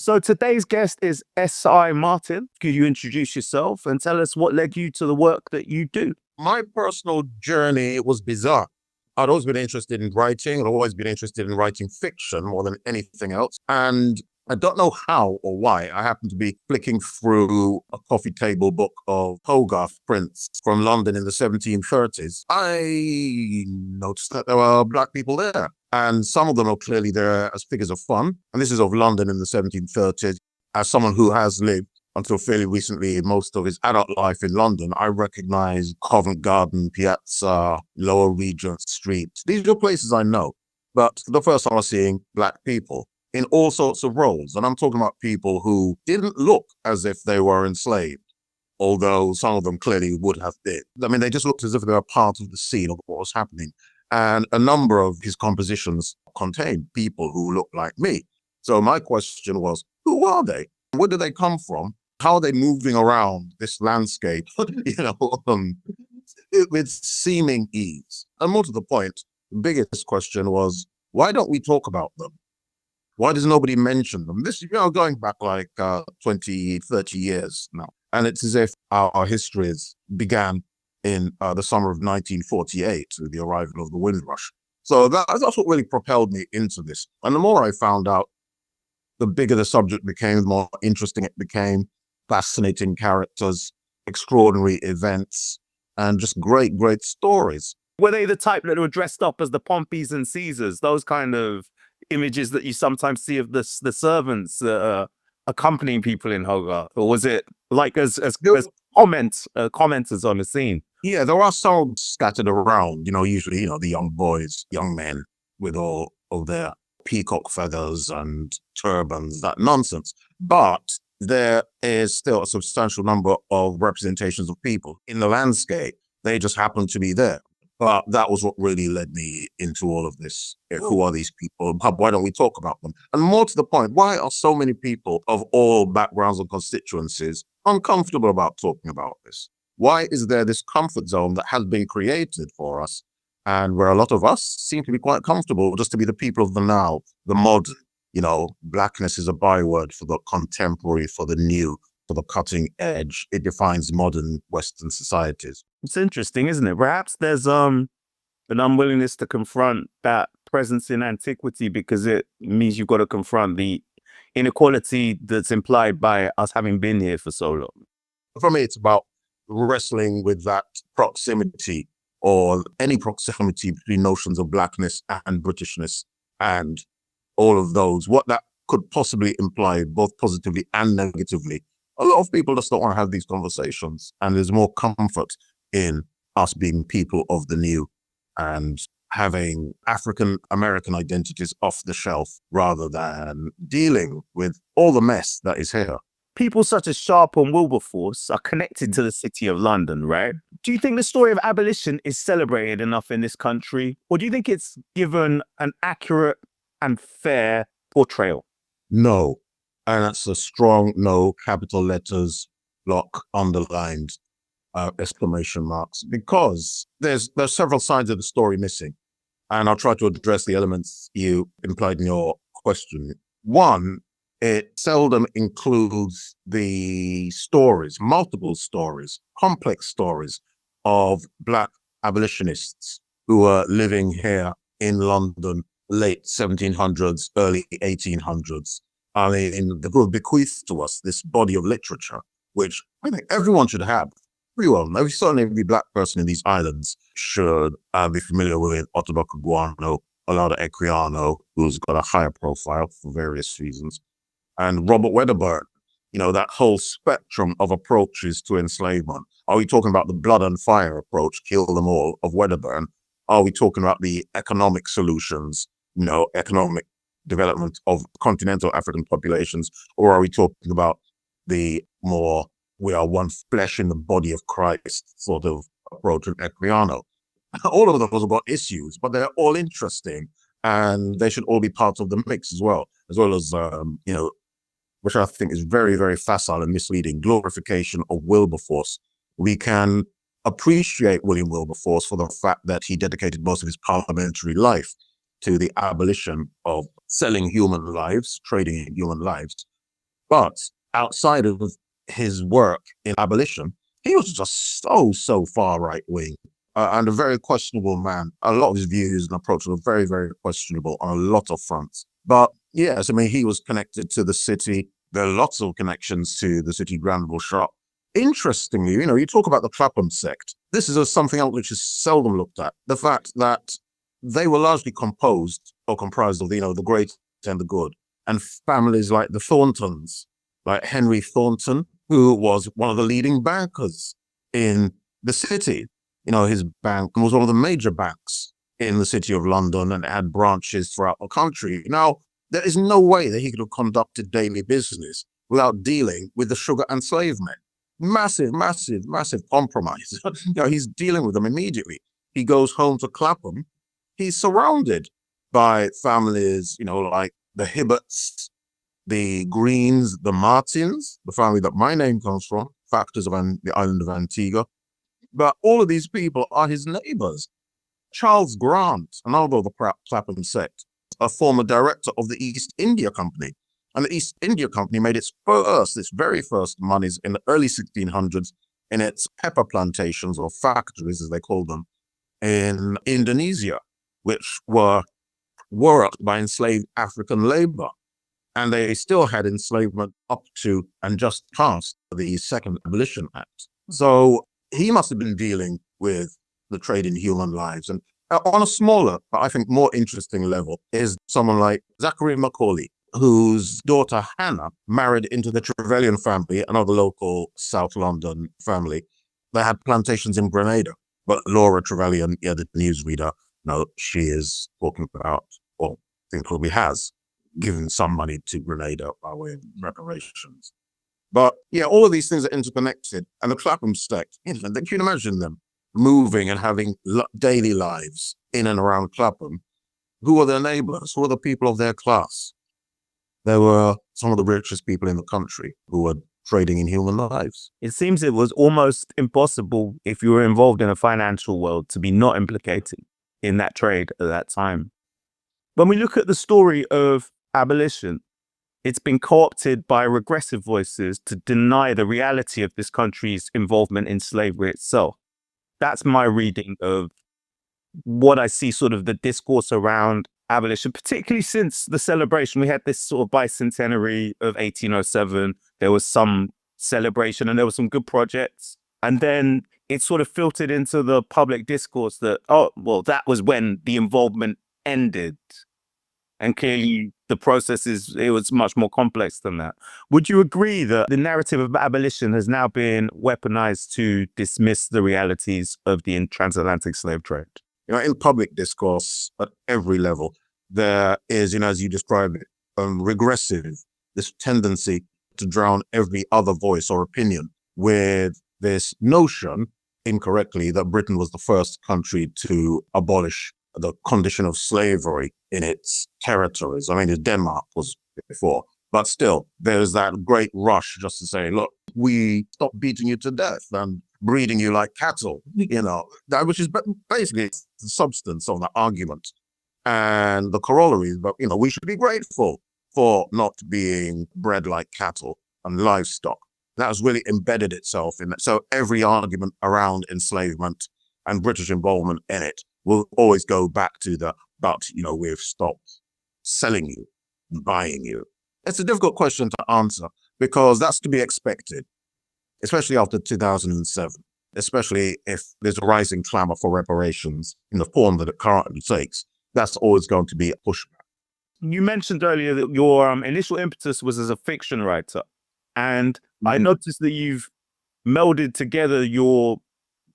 So today's guest is S.I. Martin. Could you introduce yourself and tell us what led you to the work that you do? My personal journey was bizarre. I'd always been interested in writing. I'd always been interested in writing fiction more than anything else. And I don't know how or why. I happened to be flicking through a coffee table book of Hogarth prints from London in the 1730s. I noticed that there were black people there. And some of them are clearly there as figures of fun. And this is of London in the 1730s. As someone who has lived until fairly recently most of his adult life in London, I recognize Covent Garden, Piazza, Lower Regent Street. These are places I know. But for the first time I was seeing black people in all sorts of roles. And I'm talking about people who didn't look as if they were enslaved, although some of them clearly would have been. I mean, they just looked as if they were part of the scene of what was happening. And a number of his compositions contained people who looked like me. So my question was, who are they? Where do they come from? How are they moving around this landscape, with seeming ease? And more to the point, the biggest question was, why don't we talk about them? Why does nobody mention them? This, going back like 20, 30 years now. And it's as if our histories began in the summer of 1948 with the arrival of the Windrush. So that's what really propelled me into this. And the more I found out, the bigger the subject became, the more interesting it became. Fascinating characters, extraordinary events, and just great, great stories. Were they the type that were dressed up as the Pompeys and Caesars, those kind of images that you sometimes see of the servants accompanying people in Hogarth? Or was it like as commenters on the scene? Yeah, there are some scattered around, usually, the young boys, young men with all of their peacock feathers and turbans, that nonsense. But there is still a substantial number of representations of people in the landscape. They just happen to be there. But that was what really led me into all of this. Who are these people? Why don't we talk about them? And more to the point, why are so many people of all backgrounds and constituencies uncomfortable about talking about this? Why is there this comfort zone that has been created for us, and where a lot of us seem to be quite comfortable just to be the people of the now, the modern? Blackness is a byword for the contemporary, for the new, for the cutting edge. It defines modern Western societies. It's interesting, isn't it? Perhaps there's an unwillingness to confront that presence in antiquity because it means you've got to confront the inequality that's implied by us having been here for so long. For me, it's about wrestling with that proximity, or any proximity between notions of blackness and Britishness and all of those, what that could possibly imply, both positively and negatively. A lot of people just don't want to have these conversations, and there's more comfort in us being people of the new and having African American identities off the shelf rather than dealing with all the mess that is here. People such as Sharp and Wilberforce are connected to the city of London, right? Do you think the story of abolition is celebrated enough in this country, or do you think it's given an accurate and fair portrayal? No. And that's a strong no, capital letters, block, underlined, exclamation marks, because there's several sides of the story missing. And I'll try to address the elements you implied in your question. One, it seldom includes the stories, multiple stories, complex stories of Black abolitionists who were living here in London, late 1700s, early 1800s. I mean, they will bequeath to us this body of literature, which I think everyone should have. Everyone, certainly every Black person in these islands should be familiar with Ottobah Cugoano, Olaudah Equiano, who's got a higher profile for various reasons, and Robert Wedderburn. That whole spectrum of approaches to enslavement. Are we talking about the blood and fire approach, kill them all, of Wedderburn? Are we talking about the economic solutions, economic development of continental African populations? Or are we talking about the more, we are one flesh in the body of Christ sort of approach of Equiano? All of those have got issues, but they're all interesting, and they should all be part of the mix as well as, which I think is very, very facile and misleading, glorification of Wilberforce. We can appreciate William Wilberforce for the fact that he dedicated most of his parliamentary life to the abolition of selling human lives, trading in human lives, But outside of his work in abolition, he was just so far right wing and a very questionable man. A lot of his views and approaches were very, very questionable on a lot of fronts. But yes, I mean, he was connected to the city. There are lots of connections to the city Granville Shop. Interestingly, you talk about the Clapham sect. This is something else which is seldom looked at. The fact that they were largely composed or comprised of, the great and the good, and families like the Thorntons, like Henry Thornton, who was one of the leading bankers in the city. His bank was one of the major banks in the city of London and had branches throughout the country. Now, there is no way that he could have conducted daily business without dealing with the sugar and slave men. Massive, massive, massive compromise. He's dealing with them immediately. He goes home to Clapham. He's surrounded by families, like the Hibberts, the Greens, the Martins, the family that my name comes from, factors of the island of Antigua. But all of these people are his neighbors. Charles Grant, another of the Clapham sect, a former director of the East India Company. And the East India Company made its very first monies in the early 1600s in its pepper plantations, or factories as they called them, in Indonesia, which were worked by enslaved African labor. And they still had enslavement up to and just past the Second Abolition Act. So he must have been dealing with the trade in human lives. And on a smaller, but I think more interesting level, is someone like Zachary Macaulay, whose daughter Hannah married into the Trevelyan family, another local South London family. They had plantations in Grenada. But Laura Trevelyan, the newsreader, she is talking about, or I think probably has, given some money to Grenada by way of reparations. But all of these things are interconnected. And the Clapham sect, can you imagine them moving and having daily lives in and around Clapham? Who are their neighbors? Who are the people of their class? There were some of the richest people in the country who were trading in human lives. It seems it was almost impossible, if you were involved in a financial world, to be not implicated in that trade at that time. When we look at the story of abolition, it's been co-opted by regressive voices to deny the reality of this country's involvement in slavery itself. That's my reading of what I see sort of the discourse around abolition, particularly since the celebration. We had this sort of bicentenary of 1807. There was some celebration and there were some good projects. And then it sort of filtered into the public discourse that, that was when the involvement ended. And clearly the process it was much more complex than that. Would you agree that the narrative of abolition has now been weaponized to dismiss the realities of the transatlantic slave trade? In public discourse at every level, there is, as you described it, regressive, this tendency to drown every other voice or opinion with this notion, incorrectly, that Britain was the first country to abolish the condition of slavery in its territories. I mean, Denmark was before, but still, there's that great rush just to say, look, we stopped beating you to death and breeding you like cattle, that which is basically the substance of the argument. And the corollary is, but, we should be grateful for not being bred like cattle and livestock. That has really embedded itself in that. So every argument around enslavement and British involvement in it will always go back to we've stopped selling you, buying you. It's a difficult question to answer because that's to be expected, especially after 2007, especially if there's a rising clamor for reparations in the form that it currently takes. That's always going to be a pushback. You mentioned earlier that your initial impetus was as a fiction writer. And I noticed that you've melded together your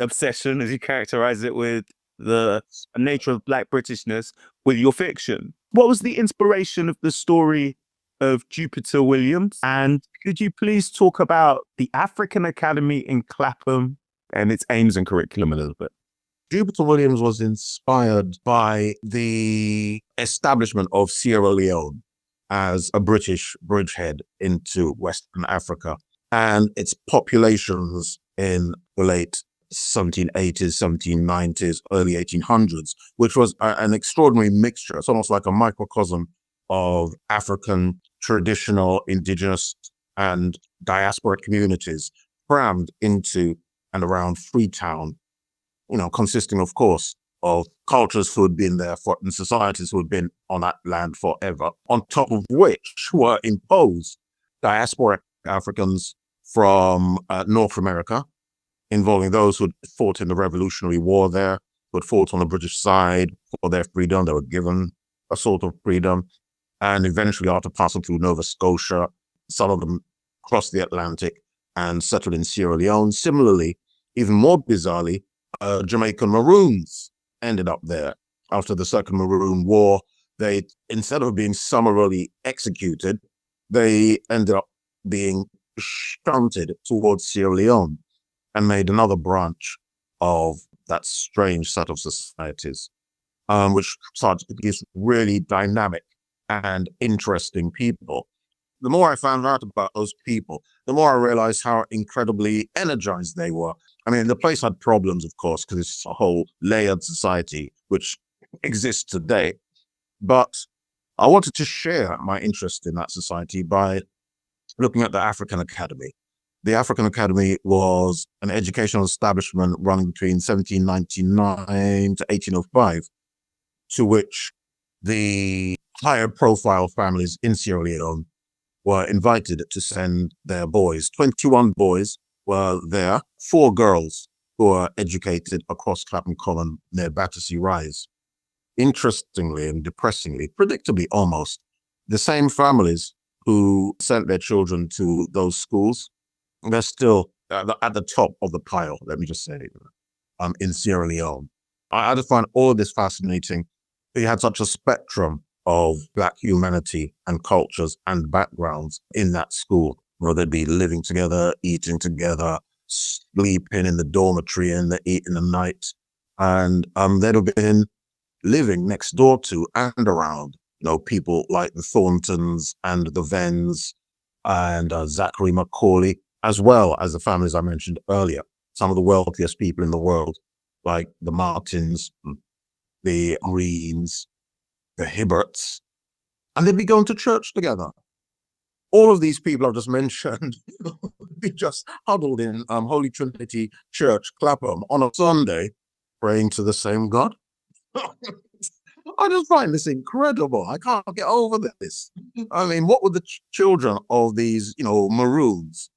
obsession, as you characterize it, with the nature of Black Britishness with your fiction. What was the inspiration of the story of Jupiter Williams? And could you please talk about the African Academy in Clapham and its aims and curriculum a little bit? Jupiter Williams was inspired by the establishment of Sierra Leone as a British bridgehead into Western Africa and its populations in the late 1780s, 1790s, early 1800s, which was an extraordinary mixture. It's almost like a microcosm of African traditional indigenous and diaspora communities crammed into and around Freetown, consisting, of course, of cultures who had been there and societies who had been on that land forever, on top of which were imposed diaspora Africans from North America, involving those who had fought in the Revolutionary War there, who had fought on the British side for their freedom. They were given a sort of freedom. And eventually, after passing through Nova Scotia, some of them crossed the Atlantic and settled in Sierra Leone. Similarly, even more bizarrely, Jamaican Maroons ended up there. After the Second Maroon War, they, instead of being summarily executed, they ended up being shunted towards Sierra Leone and made another branch of that strange set of societies, which started to produce really dynamic and interesting people. The more I found out about those people, the more I realized how incredibly energized they were. I mean, the place had problems, of course, because it's a whole layered society which exists today. But I wanted to share my interest in that society by looking at the African Academy. The African Academy was an educational establishment running between 1799 to 1805, to which the higher profile families in Sierra Leone were invited to send their boys. 21 boys were there, 4 girls who were educated across Clapham Common near Battersea Rise. Interestingly and depressingly, predictably almost, the same families who sent their children to those schools, they're still at the top of the pile, let me just say, in Sierra Leone. I just find all of this fascinating. You had such a spectrum of Black humanity and cultures and backgrounds in that school, where they'd be living together, eating together, sleeping in the dormitory in the night. And they'd have been living next door to and around, people like the Thorntons and the Venns and Zachary Macaulay, as well as the families I mentioned earlier, some of the wealthiest people in the world, like the Martins, the Greens, the Hibberts, and they'd be going to church together. All of these people I've just mentioned would be just huddled in Holy Trinity Church, Clapham, on a Sunday, praying to the same God. I just find this incredible. I can't get over this. I mean, what would the children of these, Maroons,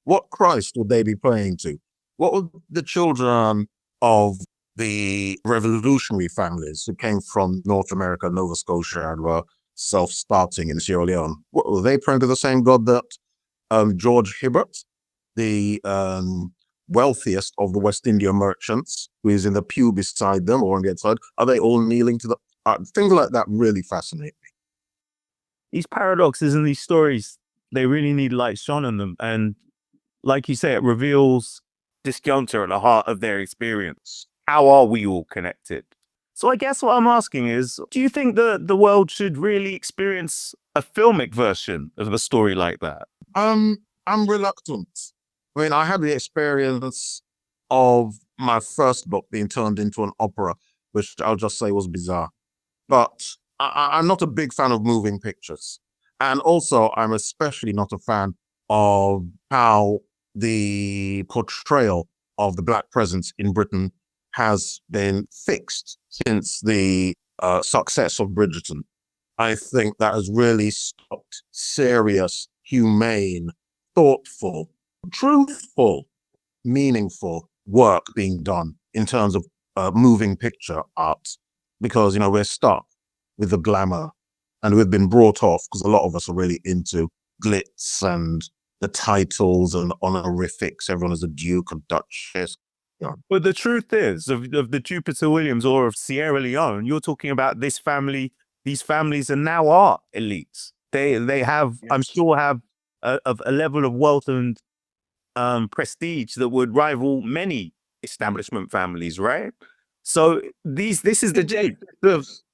what Christ would they be praying to? What would the children of the revolutionary families who came from North America, Nova Scotia, and were self-starting in Sierra Leone, what, were they praying to the same God that George Hibbert, the wealthiest of the West India merchants, who is in the pew beside them or on the outside, are they all kneeling to the... things like that really fascinate me. These paradoxes and these stories, they really need light shone on them. And like you say, it reveals disjuncture at the heart of their experience. How are we all connected? So I guess what I'm asking is, do you think that the world should really experience a filmic version of a story like that? I'm reluctant. I mean, I had the experience of my first book being turned into an opera, which I'll just say was bizarre. But I'm not a big fan of moving pictures. And also, I'm especially not a fan of how the portrayal of the Black presence in Britain has been fixed since the success of Bridgerton. I think that has really stopped serious, humane, thoughtful, truthful, meaningful work being done in terms of moving picture art. Because, we're stuck with the glamour and we've been brought off because a lot of us are really into glitz and the titles and honorifics. Everyone is a duke and duchess. Yeah. But the truth is, of the Jupiter Williams or of Sierra Leone, you're talking about this family. These families are now art elites. They have, yes, I'm sure, have a level of wealth and prestige that would rival many establishment families, right? So this is the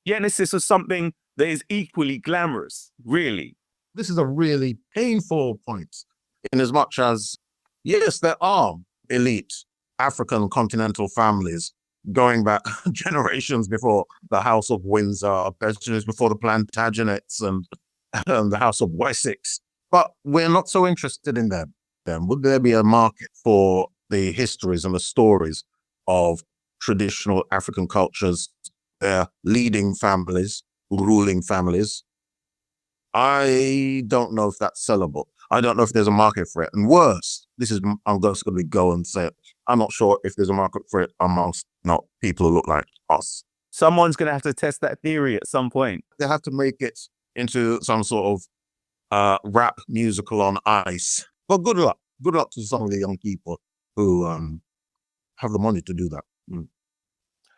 genesis of something that is equally glamorous, really. This is a really painful point, in as much as, yes, there are elite African continental families going back generations before the House of Windsor, generations before the Plantagenets and the House of Wessex, But we're not so interested in them. Then would there be a market for the histories and the stories of traditional African cultures, their leading families, ruling families? I don't know if that's sellable. I don't know if there's a market for it. And worse, I'm just going to go and say it. I'm not sure if there's a market for it amongst not people who look like us. Someone's going to have to test that theory at some point. They have to make it into some sort of rap musical on ice. But good luck. Good luck to some of the young people who have the money to do that.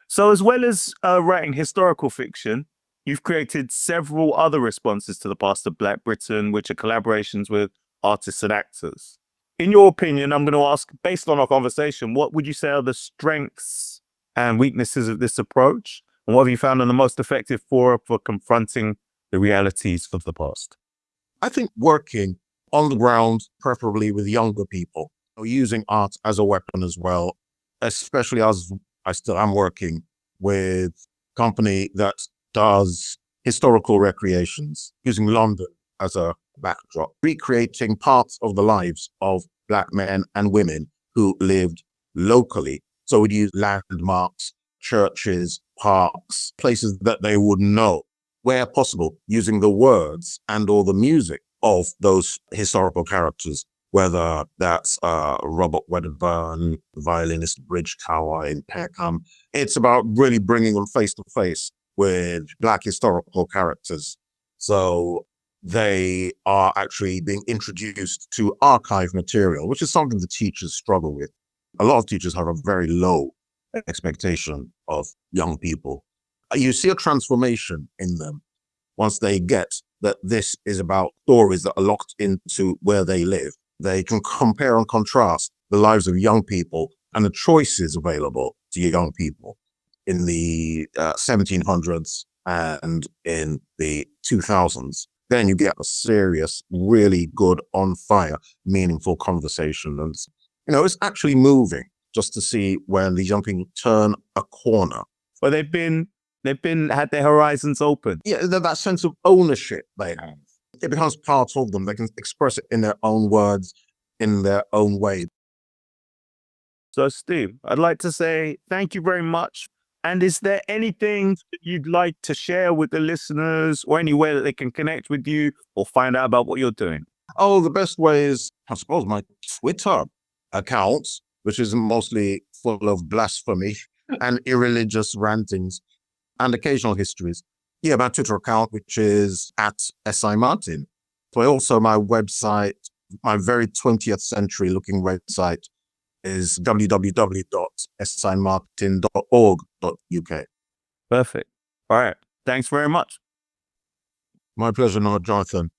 So as well as writing historical fiction, you've created several other responses to the past of Black Britain, which are collaborations with artists and actors. In your opinion, I'm going to ask, based on our conversation, what would you say are the strengths and weaknesses of this approach? And what have you found are the most effective for confronting the realities of the past? I think working on the ground, preferably with younger people, using art as a weapon as well, especially as I still am working with a company that does historical recreations, using London as a backdrop, recreating parts of the lives of Black men and women who lived locally. So we'd use landmarks, churches, parks, places that they would know, where possible, using the words and or the music of those historical characters, whether that's Robert Wedderburn, the violinist Bridge Tower in Peckham. It's about really bringing them face to face with Black historical characters. So they are actually being introduced to archive material, which is something the teachers struggle with. A lot of teachers have a very low expectation of young people. You see a transformation in them once they get that this is about stories that are locked into where they live. They can compare and contrast the lives of young people and the choices available to young people in the 1700s and in the 2000s. Then you get a serious, really good, on fire, meaningful conversation. And, it's actually moving just to see when these young people turn a corner. But they've had their horizons open. Yeah, that sense of ownership they have. It becomes part of them. They can express it in their own words, in their own way. So, Steve, I'd like to say thank you very much. And is there anything that you'd like to share with the listeners, or any way that they can connect with you or find out about what you're doing? Oh, the best way is, I suppose, my Twitter account, which is mostly full of blasphemy and irreligious rantings and occasional histories. Yeah, my Twitter account, which is at SI Martin. So also my website, my very 20th century looking website, is www.simartin.org.uk. Perfect. All right. Thanks very much. My pleasure, Jonathan.